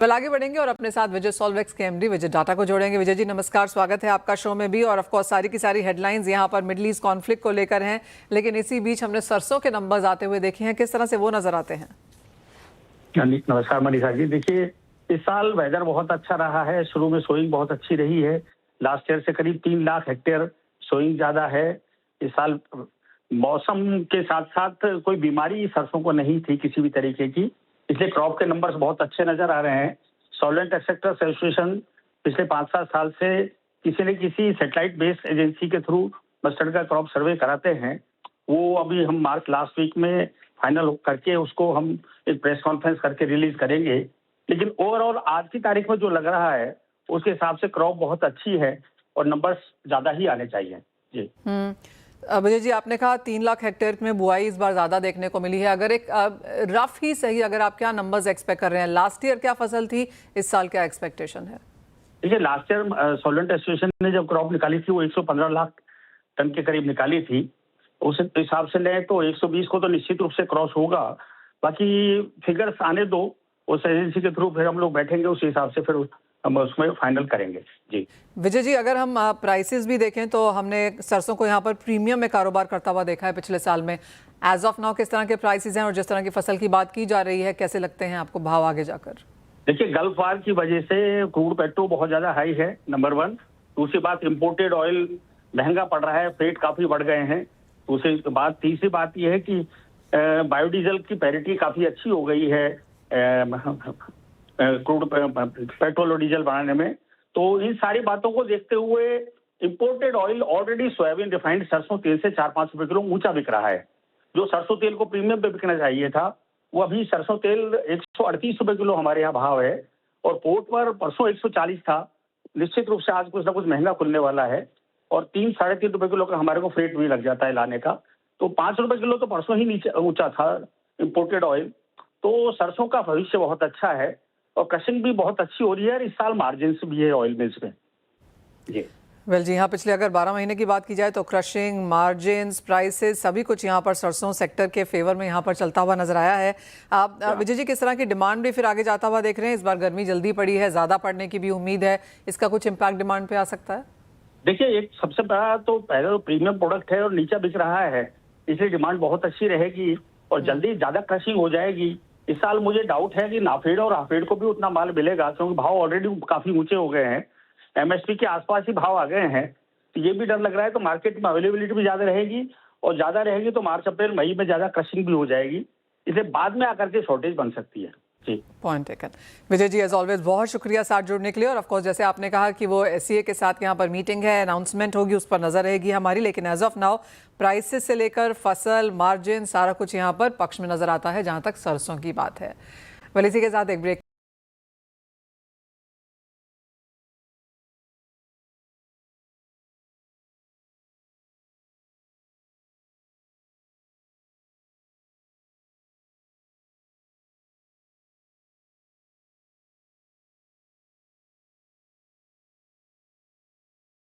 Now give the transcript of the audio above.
कल आगे बढ़ेंगे और अपने साथ विजय सॉल्वेक्स के एमडी विजय डाटा को जोड़ेंगे। विजय जी नमस्कार, स्वागत है आपका शो में भी। और ऑफ कोर्स सारी की सारी हेडलाइंस यहाँ पर मिडिल ईस्ट कॉन्फ्लिक्ट को लेकर हैं, लेकिन इसी बीच हमने सरसों के नंबर्स आते हुए देखे हैं, किस तरह से वो नजर आते हैं? नमस्कार मनीषा जी। देखिए, इस साल वेदर बहुत अच्छा रहा है। शुरू में सोइंग बहुत अच्छी रही है। लास्ट ईयर से करीब 3 लाख हेक्टेयर सोइंग ज्यादा है। इस साल मौसम के साथ साथ कोई बीमारी सरसों को नहीं थी किसी भी तरीके की, इसलिए क्रॉप के नंबर्स बहुत अच्छे नजर आ रहे हैं। सॉल्वेंट एक्सेक्टर्स एसोसिएशन पिछले 5-7 साल से किसी न किसी सैटेलाइट बेस्ड एजेंसी के थ्रू मस्टर्ड का क्रॉप सर्वे कराते हैं। वो अभी हम मार्च लास्ट वीक में फाइनल करके उसको हम एक प्रेस कॉन्फ्रेंस करके रिलीज करेंगे। लेकिन ओवरऑल आज की तारीख में जो लग रहा है उसके हिसाब से क्रॉप बहुत अच्छी है और नंबर्स ज्यादा ही आने चाहिए जी। विजय जी, आपने कहा 3 लाख हेक्टेयर में बुआई इस बार ज्यादा देखने को मिली है। अगर एक रफ ही सही, अगर आप क्या नंबर्स एक्सपेक्ट कर रहे हैं? लास्ट ईयर क्या फसल थी, इस साल क्या एक्सपेक्टेशन है? देखिए, लास्ट ईयर सॉल्वेंट एसोसिएशन ने जब क्रॉप निकाली थी वो 115 लाख टन के करीब निकाली थी। उस हिसाब से लें तो 120 को तो निश्चित रूप से क्रॉस होगा। बाकी फिगर्स आने दो, उस एजेंसी के थ्रू फिर हम लोग बैठेंगे, उस हिसाब से फिर हम उसमें फाइनल करेंगे जी। विजय जी, अगर हम प्राइसेस भी देखें तो हमने सरसों को यहाँ पर प्रीमियम में कारोबार करता हुआ देखा है पिछले साल में। एज ऑफ नाउ किस तरह के प्राइसेस हैं और जिस तरह की फसल की बात की जा रही है, कैसे लगते हैं आपको भाव आगे जाकर? देखिए, गल्फ वार की वजह से क्रूड पेट्रोल बहुत ज्यादा हाई है, नंबर 1। दूसरी बात, इम्पोर्टेड ऑयल महंगा पड़ रहा है, फ्रेट काफी बढ़ गए हैं। दूसरी बात, तीसरी बात यह है कि बायोडीजल की पैरिटी काफी अच्छी हो गई है क्रूड पेट्रोल और डीजल बनाने में। तो इन सारी बातों को देखते हुए imported oil already soybean refined सरसों तेल से 4-5 रुपए किलो ऊंचा बिक रहा है। जो सरसों तेल को प्रीमियम पे बिकना चाहिए था, वो अभी सरसों तेल 138 रुपए किलो हमारे यहाँ भाव है और पोर्ट पर परसों 140 था। निश्चित रूप से आज कुछ ना कुछ महंगा खुलने वाला है और 3-3.5 रुपए किलो का हमारे को फ्रेट भी लग जाता है लाने का। तो 5 रुपए किलो तो परसों ही नीचे ऊंचा था इम्पोर्टेड ऑयल। तो सरसों का भविष्य बहुत अच्छा है और क्रशिंग भी बहुत अच्छी हो रही है। इस साल मार्जिन भी है ऑयल मिल्स में जी। वेल जी, हाँ, पिछले अगर 12 महीने की बात की जाए तो क्रशिंग, मार्जिन्स, प्राइसेस सभी कुछ यहाँ पर सरसों सेक्टर के फेवर में यहाँ पर चलता हुआ नजर आया है। आप विजय जी, किस तरह की डिमांड भी फिर आगे जाता हुआ देख रहे हैं? इस बार गर्मी जल्दी पड़ी है, ज्यादा पड़ने की भी उम्मीद है, इसका कुछ इम्पैक्ट डिमांड पे आ सकता है? देखिए, एक सबसे बड़ा तो पहले तो प्रीमियम प्रोडक्ट है और नीचा बिक रहा है, इसलिए डिमांड बहुत अच्छी रहेगी और जल्दी ज्यादा क्रशिंग हो जाएगी। इस साल मुझे डाउट है कि नाफेड और हाफेड को भी उतना माल मिलेगा, क्योंकि भाव ऑलरेडी काफी ऊंचे हो गए हैं, एमएसपी के आसपास ही भाव आ गए हैं। तो ये भी डर लग रहा है। तो मार्केट में अवेलेबिलिटी भी ज्यादा रहेगी और ज्यादा रहेगी तो मार्च अप्रैल मई में ज्यादा क्रशिंग भी हो जाएगी, इसलिए बाद में आकर के शॉर्टेज बन सकती है जी। Point taken. Vijay ji, as always बहुत शुक्रिया साथ जुड़ने के लिए। और ऑफ कोर्स जैसे आपने कहा कि वो एससीए के साथ यहाँ पर मीटिंग है, अनाउंसमेंट होगी, उस पर नजर रहेगी हमारी। लेकिन एज ऑफ नाउ प्राइसेस से लेकर फसल, मार्जिन, सारा कुछ यहाँ पर पक्ष में नजर आता है जहाँ तक सरसों की बात है। वेल, इसी के साथ एक ब्रेक